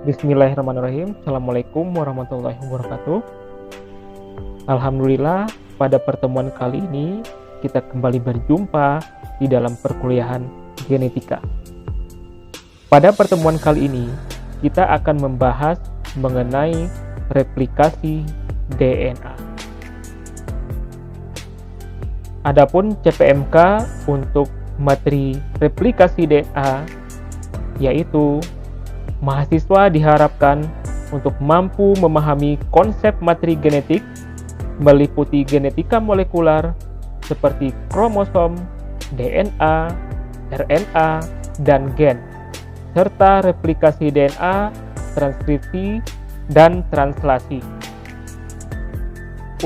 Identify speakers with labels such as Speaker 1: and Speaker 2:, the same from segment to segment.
Speaker 1: Bismillahirrahmanirrahim. Assalamualaikum warahmatullahi wabarakatuh. Alhamdulillah, pada pertemuan kali ini kita kembali berjumpa di dalam perkuliahan genetika. Pada pertemuan kali ini kita akan membahas mengenai replikasi DNA. Adapun CPMK untuk materi replikasi DNA yaitu mahasiswa diharapkan untuk mampu memahami konsep materi genetik meliputi genetika molekular seperti kromosom, DNA, RNA, dan gen, serta replikasi DNA, transkripsi, dan translasi.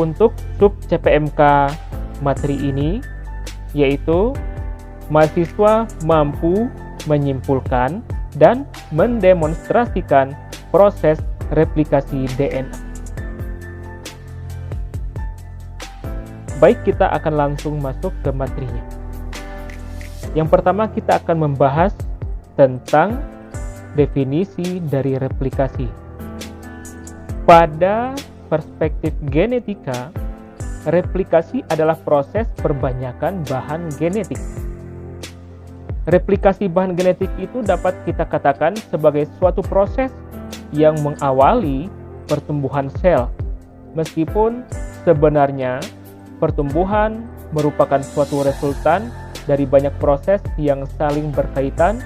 Speaker 1: Untuk sub CPMK materi ini yaitu mahasiswa mampu menyimpulkan dan mendemonstrasikan proses replikasi DNA. Baik, kita akan langsung masuk ke materinya. Yang pertama kita akan membahas tentang definisi dari replikasi. Pada perspektif genetika, replikasi adalah proses perbanyakan bahan genetik. Replikasi bahan genetik itu dapat kita katakan sebagai suatu proses yang mengawali pertumbuhan sel, meskipun sebenarnya pertumbuhan merupakan suatu resultan dari banyak proses yang saling berkaitan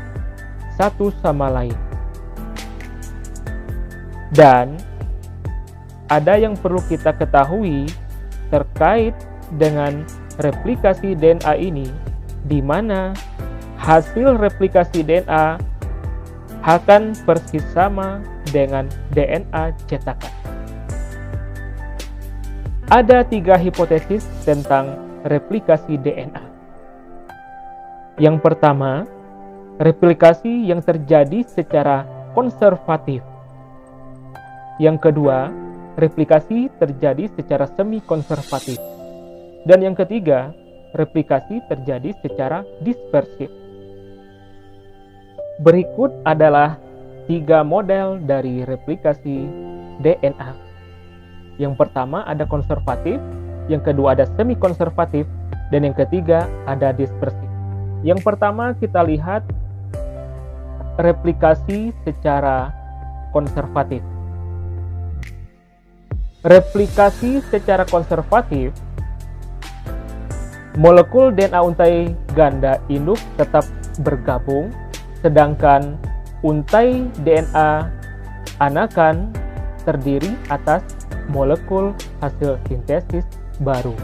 Speaker 1: satu sama lain. Dan ada yang perlu kita ketahui terkait dengan replikasi DNA ini, di mana hasil replikasi DNA akan persis sama dengan DNA cetakan. Ada 3 hipotesis tentang replikasi DNA. Yang pertama, replikasi yang terjadi secara konservatif. Yang kedua, replikasi terjadi secara semi-konservatif. Dan yang ketiga, replikasi terjadi secara dispersif. Berikut adalah 3 model dari replikasi DNA. Yang pertama ada konservatif, yang kedua ada semi-konservatif, dan yang ketiga ada dispersif. Yang pertama kita lihat replikasi secara konservatif. Replikasi secara konservatif, molekul DNA untai ganda induk tetap bergabung, sedangkan untai DNA anakan terdiri atas molekul hasil sintesis baru.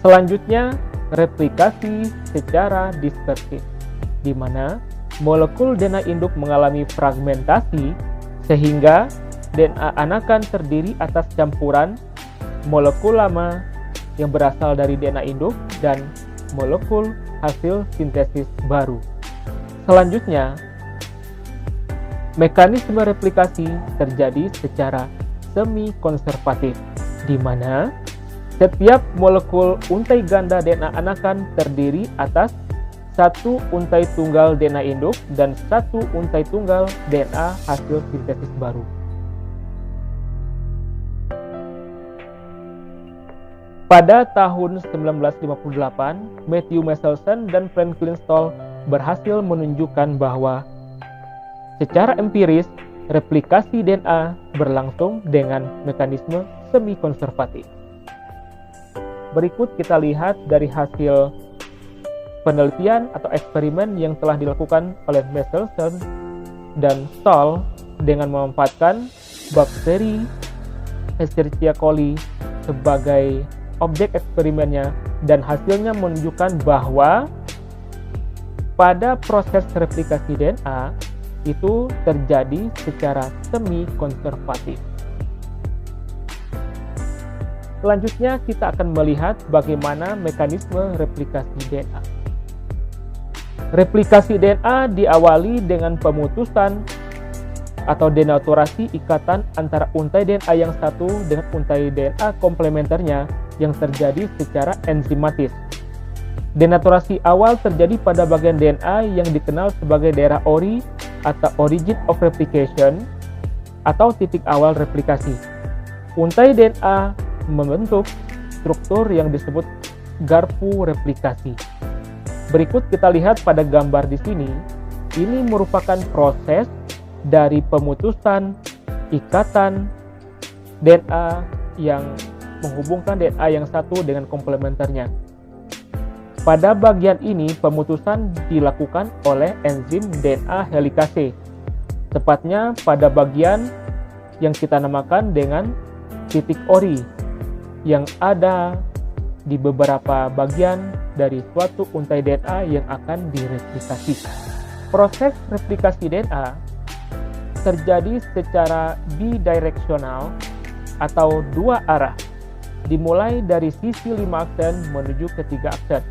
Speaker 1: Selanjutnya, replikasi secara dispersif, di mana molekul DNA induk mengalami fragmentasi sehingga DNA anakan terdiri atas campuran molekul lama yang berasal dari DNA induk dan molekul hasil sintesis baru. Selanjutnya, mekanisme replikasi terjadi secara semi-konservatif, di mana setiap molekul untai ganda DNA anakan terdiri atas satu untai tunggal DNA induk dan satu untai tunggal DNA hasil sintesis baru. Pada tahun 1958, Matthew Meselson dan Franklin Stoll berhasil menunjukkan bahwa secara empiris replikasi DNA berlangsung dengan mekanisme semi-konservatif. Berikut kita lihat dari hasil penelitian atau eksperimen yang telah dilakukan oleh Meselson dan Stoll dengan memanfaatkan bakteri Escherichia coli sebagai objek eksperimennya, dan hasilnya menunjukkan bahwa pada proses replikasi DNA itu terjadi secara semi-konservatif. Selanjutnya kita akan melihat bagaimana mekanisme replikasi DNA. Replikasi DNA diawali dengan pemutusan atau denaturasi ikatan antara untai DNA yang satu dengan untai DNA komplementernya yang terjadi secara enzimatis. Denaturasi awal terjadi pada bagian DNA yang dikenal sebagai daerah ori atau origin of replication atau titik awal replikasi. Untai DNA membentuk struktur yang disebut garpu replikasi. Berikut kita lihat pada gambar di sini. Ini merupakan proses dari pemutusan ikatan DNA yang menghubungkan DNA yang satu dengan komplementernya. Pada bagian ini, pemutusan dilakukan oleh enzim DNA helikase, tepatnya pada bagian yang kita namakan dengan titik ori, yang ada di beberapa bagian dari suatu untai DNA yang akan direplikasi. Proses replikasi DNA terjadi secara bidireksional atau dua arah, dimulai dari sisi 5 aksen menuju ke 3 aksen.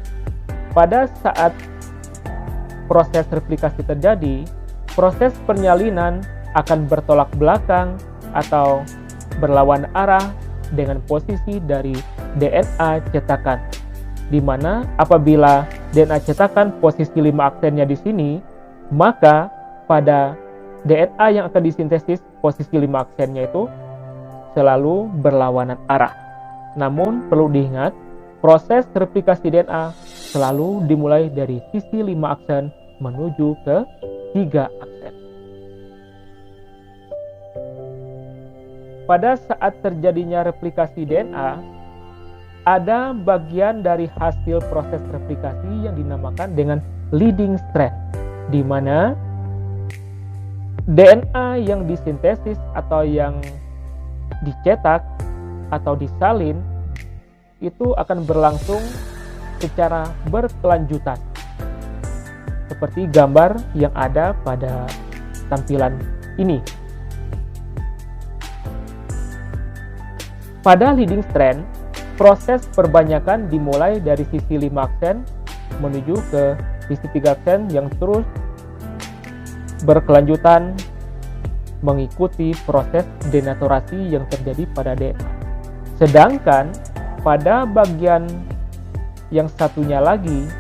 Speaker 1: Pada saat proses replikasi terjadi, proses penyalinan akan bertolak belakang atau berlawan arah dengan posisi dari DNA cetakan, di mana apabila DNA cetakan posisi 5 aksennya di sini, maka pada DNA yang akan disintesis posisi 5 aksennya itu selalu berlawanan arah. Namun perlu diingat, proses replikasi DNA selalu dimulai dari sisi 5 aksen menuju ke 3 aksen. Pada saat terjadinya replikasi DNA, ada bagian dari hasil proses replikasi yang dinamakan dengan leading strand, di mana DNA yang disintesis atau yang dicetak atau disalin itu akan berlangsung secara berkelanjutan, seperti gambar yang ada pada tampilan ini. Pada leading strand, proses perbanyakan dimulai dari sisi 5 aksen menuju ke sisi 3 aksen yang terus berkelanjutan mengikuti proses denaturasi yang terjadi pada DNA. Sedangkan pada bagian yang satunya lagi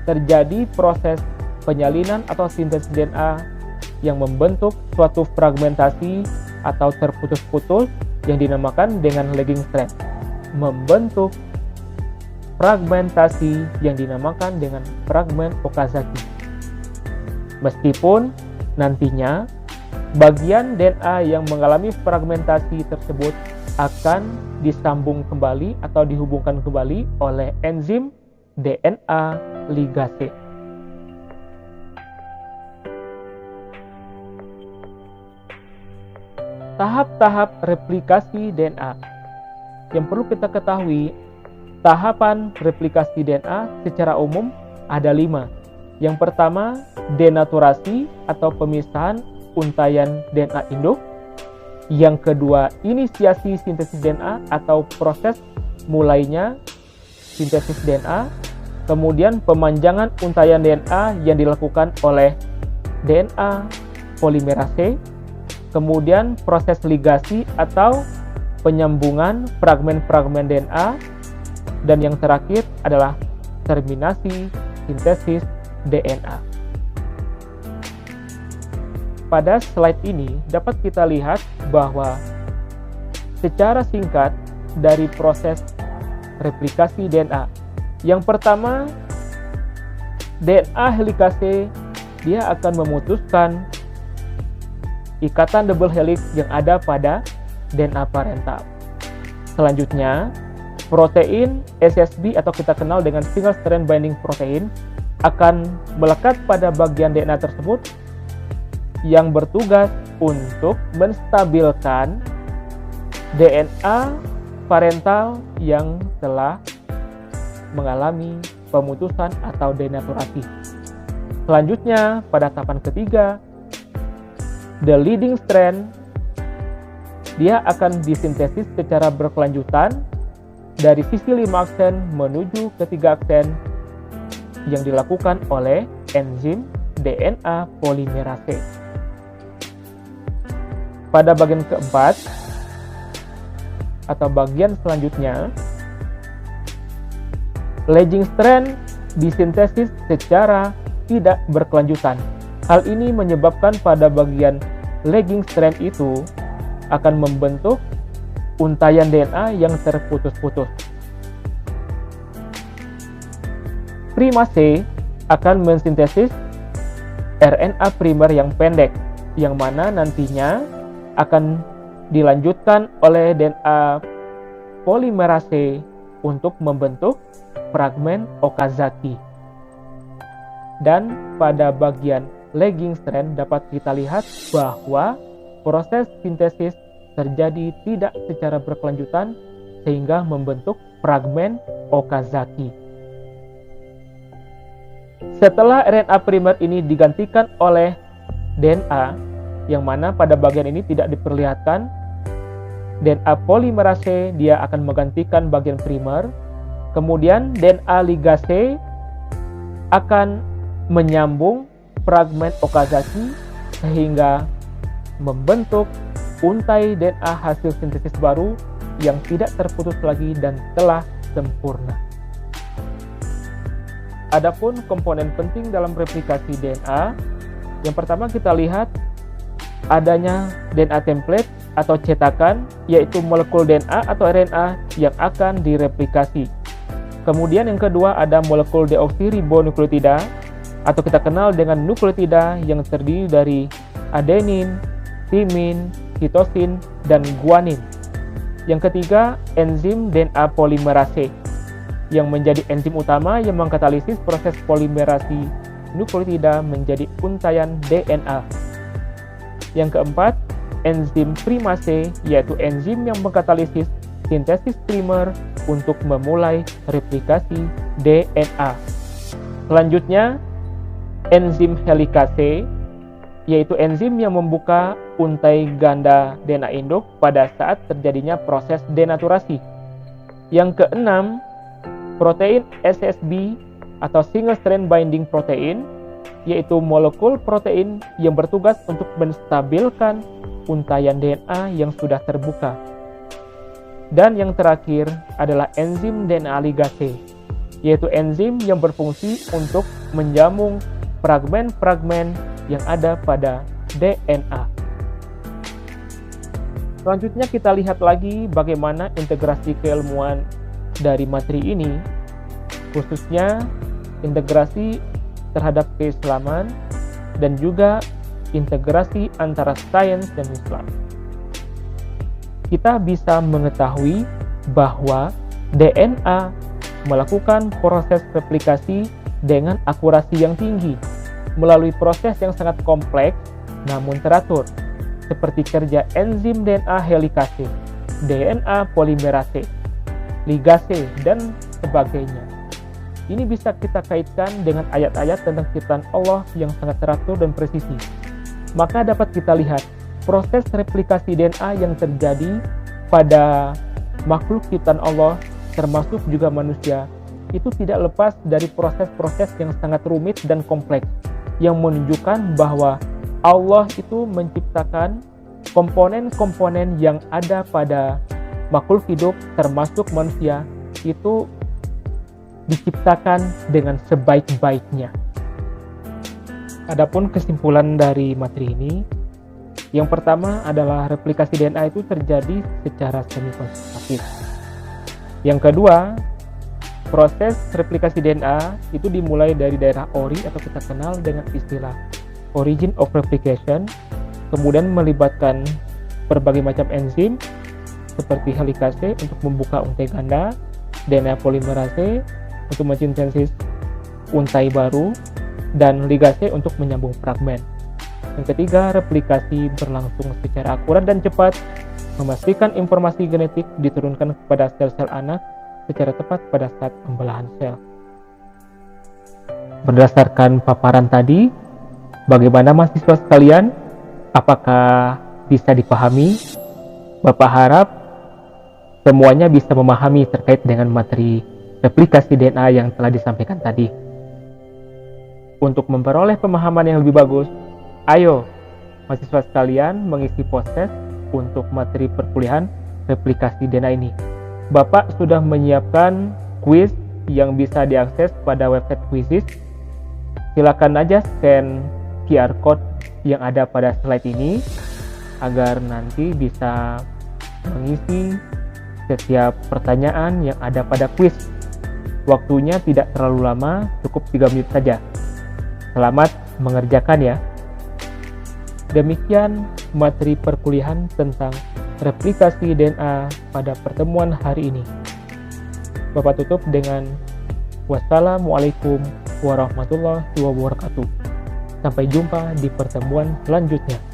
Speaker 1: terjadi proses penyalinan atau sintesis DNA yang membentuk suatu fragmentasi atau terputus-putus yang dinamakan dengan lagging strand, membentuk fragmentasi yang dinamakan dengan fragmen Okazaki. Meskipun nantinya bagian DNA yang mengalami fragmentasi tersebut akan disambung kembali atau dihubungkan kembali oleh enzim DNA ligase. Tahap-tahap replikasi DNA. Yang perlu kita ketahui, tahapan replikasi DNA secara umum ada 5. Yang pertama, denaturasi atau pemisahan untaian DNA induk. Yang kedua, inisiasi sintesis DNA atau proses mulainya sintesis DNA. Kemudian pemanjangan untaian DNA yang dilakukan oleh DNA polimerase. Kemudian proses ligasi atau penyambungan fragmen-fragmen DNA. Dan yang terakhir adalah terminasi sintesis DNA. Pada slide ini dapat kita lihat bahwa secara singkat dari proses replikasi DNA. Yang pertama, DNA helikase dia akan memutuskan ikatan double helix yang ada pada DNA parental. Selanjutnya, protein SSB atau kita kenal dengan single strand binding protein akan melekat pada bagian DNA tersebut yang bertugas untuk menstabilkan DNA parental yang telah mengalami pemutusan atau denaturasi. Selanjutnya, pada tahapan ketiga, the leading strand dia akan disintesis secara berkelanjutan dari sisi 5 aksen menuju ke 3 aksen yang dilakukan oleh enzim DNA polimerase. Pada bagian keempat atau bagian selanjutnya, lagging strand disintesis secara tidak berkelanjutan Hal ini menyebabkan pada bagian lagging strand itu akan membentuk untaian DNA yang terputus-putus. Primase akan mensintesis RNA primer yang pendek, yang mana nantinya akan dilanjutkan oleh DNA polimerase untuk membentuk fragmen Okazaki. Dan pada bagian lagging strand dapat kita lihat bahwa proses sintesis terjadi tidak secara berkelanjutan sehingga membentuk fragmen Okazaki. Setelah RNA primer ini digantikan oleh DNA, yang mana pada bagian ini tidak diperlihatkan, DNA polimerase dia akan menggantikan bagian primer, kemudian DNA ligase akan menyambung fragmen Okazaki sehingga membentuk untai DNA hasil sintesis baru yang tidak terputus lagi dan telah sempurna. Adapun komponen penting dalam replikasi DNA, yang pertama kita lihat adanya DNA template atau cetakan, yaitu molekul DNA atau RNA yang akan direplikasi. Kemudian yang kedua ada molekul deoksiribonukleotida atau kita kenal dengan nukleotida yang terdiri dari adenin, timin, sitosin, dan guanin. Yang ketiga, enzim DNA polimerase yang menjadi enzim utama yang mengkatalisis proses polimerasi nukleotida menjadi untaian DNA. Yang keempat, enzim primase yaitu enzim yang mengkatalisis sintesis primer untuk memulai replikasi DNA. Selanjutnya, enzim helikase yaitu enzim yang membuka untai ganda DNA induk pada saat terjadinya proses denaturasi. Yang keenam, protein SSB atau single strand binding protein yaitu molekul protein yang bertugas untuk menstabilkan untaian DNA yang sudah terbuka. Dan yang terakhir adalah enzim DNA ligase, yaitu enzim yang berfungsi untuk menjamu fragmen-fragmen yang ada pada DNA. Selanjutnya kita lihat lagi bagaimana integrasi keilmuan dari materi ini, khususnya integrasi terhadap keislaman dan juga integrasi antara sains dan Islam. Kita bisa mengetahui bahwa DNA melakukan proses replikasi dengan akurasi yang tinggi melalui proses yang sangat kompleks namun teratur, seperti kerja enzim DNA helikase, DNA polimerase, ligase, dan sebagainya. Ini bisa kita kaitkan dengan ayat-ayat tentang ciptaan Allah yang sangat teratur dan presisi. Maka dapat kita lihat proses replikasi DNA yang terjadi pada makhluk ciptaan Allah, termasuk juga manusia, itu tidak lepas dari proses-proses yang sangat rumit dan kompleks, yang menunjukkan bahwa Allah itu menciptakan komponen-komponen yang ada pada makhluk hidup, termasuk manusia, itu diciptakan dengan sebaik-baiknya. Adapun kesimpulan dari materi ini, yang pertama adalah replikasi DNA itu terjadi secara semi-konstruktif. Yang kedua, proses replikasi DNA itu dimulai dari daerah ori atau kita kenal dengan istilah origin of replication, kemudian melibatkan berbagai macam enzim seperti helikase untuk membuka untai ganda, DNA polimerase untuk mensintesis untai baru, dan ligase untuk menyambung fragmen. Yang ketiga, replikasi berlangsung secara akurat dan cepat, memastikan informasi genetik diturunkan kepada sel-sel anak secara tepat pada saat pembelahan sel. Berdasarkan paparan tadi, bagaimana mahasiswa sekalian? Apakah bisa dipahami? Bapak harap semuanya bisa memahami terkait dengan materi replikasi DNA yang telah disampaikan tadi. Untuk memperoleh pemahaman yang lebih bagus, ayo mahasiswa sekalian mengisi proses untuk materi perkuliahan replikasi DNA ini. Bapak sudah menyiapkan kuis yang bisa diakses pada website Quizizz. Silakan aja scan QR code yang ada pada slide ini agar nanti bisa mengisi setiap pertanyaan yang ada pada kuis. Waktunya tidak terlalu lama, cukup 3 menit saja. Selamat mengerjakan ya. Demikian materi perkuliahan tentang replikasi DNA pada pertemuan hari ini. Bapak tutup dengan wassalamualaikum warahmatullahi wabarakatuh. Sampai jumpa di pertemuan selanjutnya.